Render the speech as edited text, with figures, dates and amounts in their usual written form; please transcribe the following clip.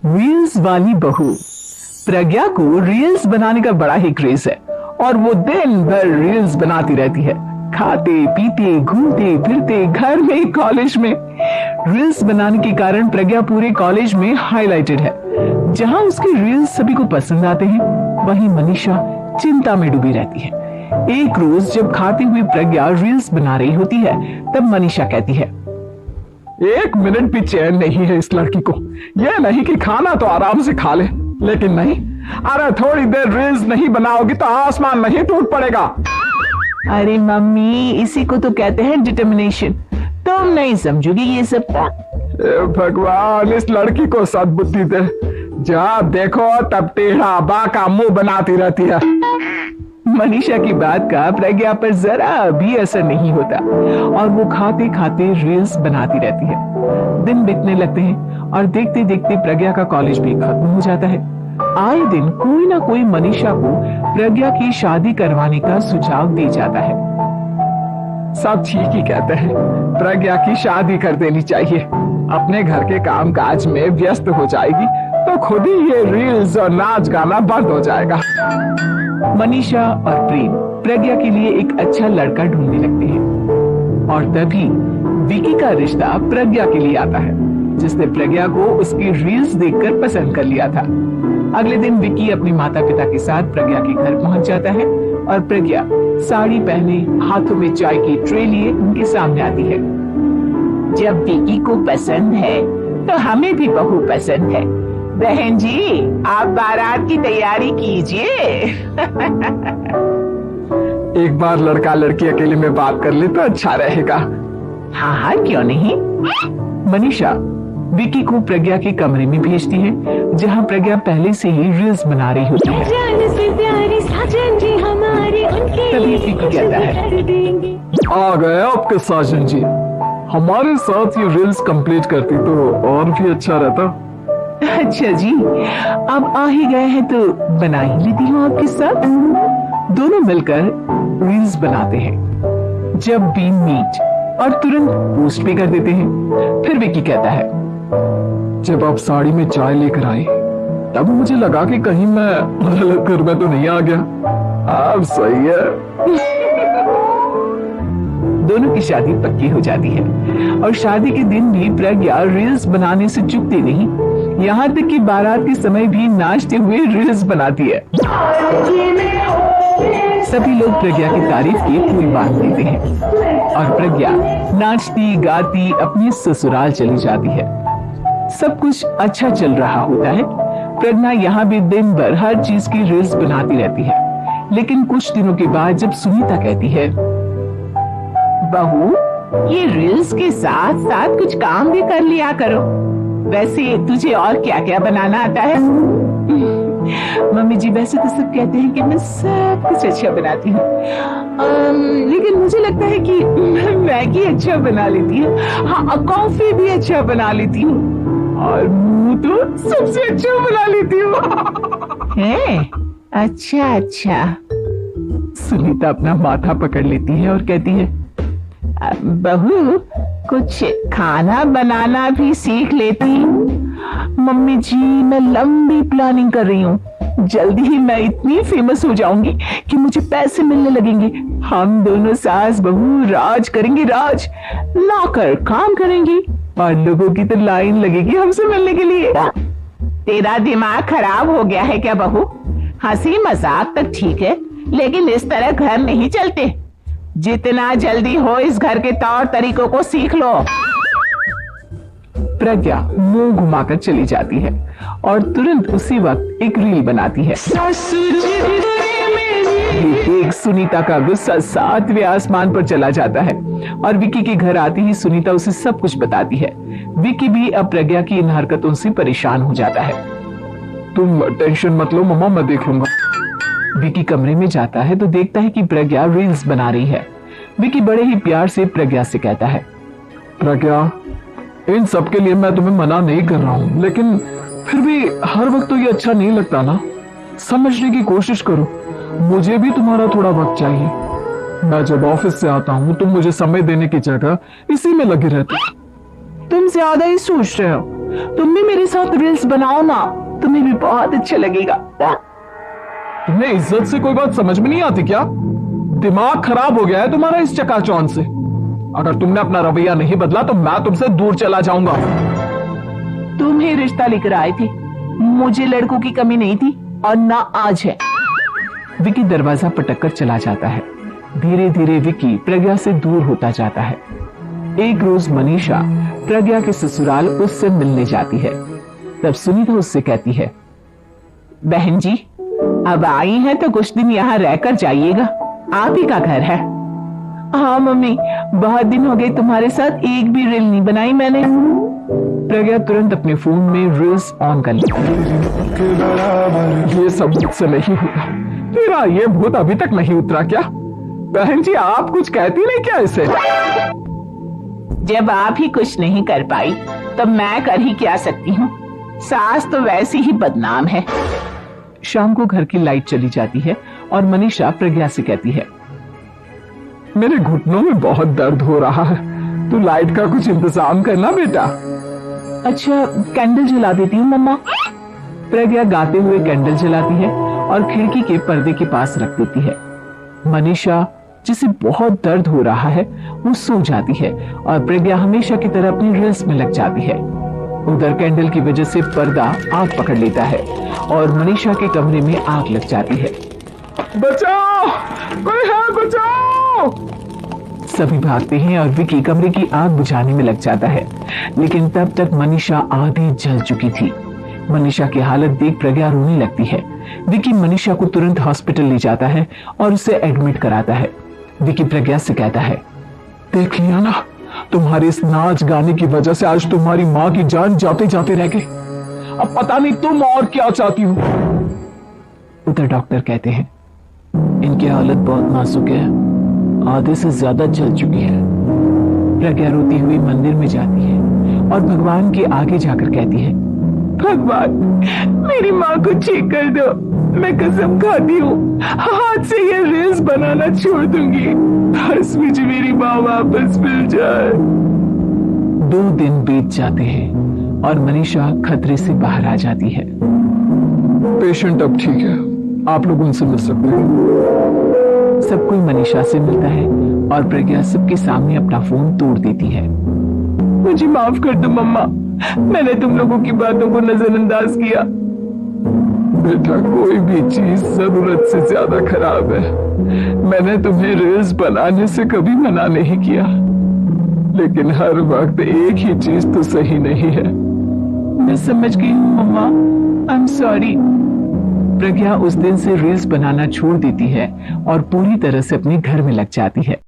Reels वाली बहू। प्रज्ञा को रील्स बनाने का बड़ा ही क्रेज है और वो दिन भर रील्स बनाती रहती है। खाते पीते घूमते फिरते घर में कॉलेज में रील्स बनाने के कारण प्रज्ञा पूरे कॉलेज में हाईलाइटेड है। जहां उसके रील्स सभी को पसंद आते हैं, वहीं मनीषा चिंता में डूबी रहती है। एक रोज जब खाते हुए प्रज्ञा रील्स बना रही होती है, तब मनीषा कहती है, एक मिनट भी चैन नहीं है इस लड़की को। यह नहीं कि खाना तो आराम से खा ले, लेकिन नहीं, अरे थोड़ी देर रील्स नहीं बनाओगी तो आसमान नहीं टूट पड़ेगा। अरे मम्मी, इसी को तो कहते हैं डिटर्मिनेशन। तुम नहीं समझोगी ये सब। भगवान, इस लड़की को सद्बुद्धि दे। जब देखो तब टेढ़ा बाका मुंह बनाती रहती है। मनीषा की बात का प्रज्ञा पर जरा भी असर नहीं होता और वो खाते खाते रील्स बनाती रहती है। दिन बीतने लगते हैं और देखते देखते प्रज्ञा का कॉलेज भी खत्म हो जाता है। आए दिन कोई ना कोई मनीषा को प्रज्ञा की शादी करवाने का सुझाव दे जाता है। सब ठीक ही कहते हैं, प्रज्ञा की शादी कर देनी चाहिए। अपने घर के काम काज में व्यस्त हो जाएगी तो खुद ही ये रील्स और नाच गाना बंद हो जाएगा। मनीषा और प्रेम प्रज्ञा के लिए एक अच्छा लड़का ढूंढने लगते हैं और तभी विकी का रिश्ता प्रज्ञा के लिए आता है, जिसने प्रज्ञा को उसकी रील्स देखकर पसंद कर लिया था। अगले दिन विकी अपने माता पिता के साथ प्रज्ञा के घर पहुंच जाता है और प्रज्ञा साड़ी पहने हाथों में चाय की ट्रे लिए उनके सामने आती है। जब विकी को पसंद है तो हमें भी बहू पसंद है। बहन जी, आप बारात की तैयारी कीजिए। एक बार लड़का लड़की अकेले में बात कर ले तो अच्छा रहेगा। हाँ हाँ, क्यों नहीं। मनीषा विकी को प्रज्ञा के कमरे में भेजती है, जहाँ प्रज्ञा पहले से ही रील्स बना रही होती है। तभी विकी कहता है, आ गए आपके साजन जी। हमारे साथ ये रील्स कंप्लीट करती तो और भी अच्छा रहता। अच्छा जी, अब आ ही गए हैं तो बना ही लेती हूँ आपके साथ। दोनों मिलकर रील्स बनाते हैं। जब भी मीट और तुरंत पोस्ट भी कर देते हैं। फिर विकी कहता है, जब आप साड़ी में चाय लेकर आई तब मुझे लगा कि कहीं मैं गलत घर में तो नहीं आ गया। अब सही है। दोनों की शादी पक्की हो जाती है और शादी के दिन भी प्रज्ञा रील्स बनाने से चूकती नहीं। यहाँ तक कि बारात के समय भी नाचते हुए रील्स बनाती है। सभी लोग प्रज्ञा की तारीफ के पुल बांध देते हैं और प्रज्ञा नाचती गाती अपने ससुराल चली जाती है। सब कुछ अच्छा चल रहा होता है। प्रज्ञा यहाँ भी दिन भर हर चीज की रील्स बनाती रहती है। लेकिन कुछ दिनों के बाद जब सुनीता कहती है, बहू, ये रील्स के साथ साथ कुछ काम भी कर लिया करो। वैसे तुझे और क्या क्या बनाना आता है? मम्मी जी, वैसे तो सब कहते हैं कि मैं सब कुछ अच्छा बनाती हूँ, लेकिन मुझे लगता है कि मैं मैगी अच्छा बना लेती हूँ। हाँ, कॉफी भी अच्छा बना लेती हूँ और मुंह तो सबसे अच्छा बना लेती हूँ। है? अच्छा अच्छा। सुनीता अपना माथा पकड़ लेती है और कहती है, बहू, कुछ खाना बनाना भी सीख लेती। मम्मी जी, मैं लंबी प्लानिंग कर रही हूँ। जल्दी ही मैं इतनी फेमस हो जाऊंगी कि मुझे पैसे मिलने लगेंगे। हम दोनों सास बहू राज करेंगे, राज लाकर काम करेंगे और लोगों की तो लाइन लगेगी हमसे मिलने के लिए। तेरा दिमाग खराब हो गया है क्या बहू? हंसी मजाक तक ठीक है, लेकिन इस तरह घर नहीं चलते। जितना जल्दी हो इस घर के तौर तरीकों को सीख लो। प्रज्ञा मुंह घुमाकर चली जाती है और तुरंत उसी वक्त एक रील बनाती है। एक सुनीता का गुस्सा 7वें आसमान पर चला जाता है और विकी के घर आती ही सुनीता उसे सब कुछ बताती है। विकी भी अब प्रज्ञा की इन हरकतों से परेशान हो जाता है। तुम टेंशन मत लो मम्मा, मैं देख लूंगा। विकी कमरे में जाता है तो देखता है कि प्रज्ञा रील्स बना रही है। विकी बड़े ही प्यार से प्रज्ञा से कहता है, प्रज्ञा, इन सब के लिए मैं तुम्हें मना नहीं कर रहा हूँ, लेकिन फिर भी हर वक्त तो ये अच्छा नहीं लगता ना। समझने की कोशिश करो, मुझे भी तुम्हारा थोड़ा वक्त चाहिए। मैं जब ऑफिस से आता हूँ तुम मुझे समय देने की जगह इसी में लगे रहते। तुम ज्यादा ही सोच रहे हो। तुम भी मेरे साथ रील्स बनाओ ना, तुम्हें भी बहुत अच्छा लगेगा। तुम्हें इज्जत से कोई बात समझ में नहीं आती क्या? दिमाग खराब हो गया है तुम्हारा इस चकाचौंध से। अगर तुमने अपना रवैया नहीं बदला तो मैं तुमसे दूर चला जाऊंगा। तुम ही रिश्ता लेकर आए थे, मुझे लड़कों की कमी नहीं थी और ना आज है। विकी दरवाजा पटक कर चला जाता है। धीरे धीरे विकी प्रज्ञा से दूर होता जाता है। एक रोज मनीषा प्रज्ञा के ससुराल उससे मिलने जाती है। तब सुनीता उससे कहती है, बहन जी अब आई हैं तो कुछ दिन यहाँ रहकर जाइएगा, आप ही का घर है। हाँ मम्मी, बहुत दिन हो गए तुम्हारे साथ एक भी रील नहीं बनाई मैंने। प्रज्ञा तुरंत अपने फोन में रील्स ऑन कर लेती है। ये सब मुझसे नहीं होगा। तेरा ये भूत अभी तक नहीं उतरा क्या? बहन जी आप कुछ कहती नहीं क्या इसे? जब आप ही कुछ नहीं कर पाई तो मैं कर ही क्या सकती हूँ, सास तो वैसे ही बदनाम है। शाम को घर की लाइट चली जाती है और मनीषा प्रज्ञा से कहती है, मेरे घुटनों में बहुत दर्द हो रहा है, तू लाइट का कुछ इंतजाम करना बेटा। अच्छा कैंडल जला देती हूँ मम्मा। प्रज्ञा गाते हुए कैंडल जलाती है और खिड़की के पर्दे के पास रख देती है। मनीषा जिसे बहुत दर्द हो रहा है वो सो जाती है और प्रज्ञा हमेशा की तरह अपनी रील्स में लग जाती है। उधर कैंडल की वजह से पर्दा आग पकड़ लेता है और मनीषा के कमरे में आग लग जाती है। बचाओ, कोई है, बचाओ। सभी भागते हैं और विकी कमरे की आग बुझाने में लग जाता है, लेकिन तब तक मनीषा आधी जल चुकी थी। मनीषा की हालत देख प्रज्ञा रोने लगती है। विकी मनीषा को तुरंत हॉस्पिटल ले जाता है और उसे एडमिट कराता है। विकी प्रज्ञा से कहता है, देख लिया ना, तुम्हारे इस नाच गाने की वजह से आज तुम्हारी माँ की जान जाते जाते रह गई। अब पता नहीं तुम और क्या चाहती हो। उधर डॉक्टर कहते हैं, इनकी हालत बहुत नाजुक है, आधे से ज्यादा जल चुकी है। प्रज्ञा रोती हुई मंदिर में जाती है और भगवान के आगे जाकर कहती है, भगवान मेरी माँ को ठीक कर दो, मैं कसम खाती हूँ हाथ से ये रील्स बनाना छोड़ दूंगी, बस मुझे मेरी माँ वापस मिल जाए। 2 दिन बीत जाते हैं और मनीषा खतरे से बाहर आ जाती है। पेशेंट अब ठीक है, आप लोग उनसे मिल सकते हैं। सब कोई मनीषा से मिलता है और प्रज्ञा सबके सामने अपना फोन तोड़ देती है। मुझे माफ कर दो मम्मा, मैंने तुम लोगों की बातों को नजरअंदाज किया। बेटा कोई भी चीज जरूरत से ज्यादा खराब है। मैंने तुम्हें रील्स बनाने से कभी मना नहीं किया, लेकिन हर वक्त एक ही चीज तो सही नहीं है। मैं समझ गई हूँ मम्मा, आई एम सॉरी। प्रज्ञा उस दिन से रील्स बनाना छोड़ देती है और पूरी तरह से अपने घर में लग जाती है।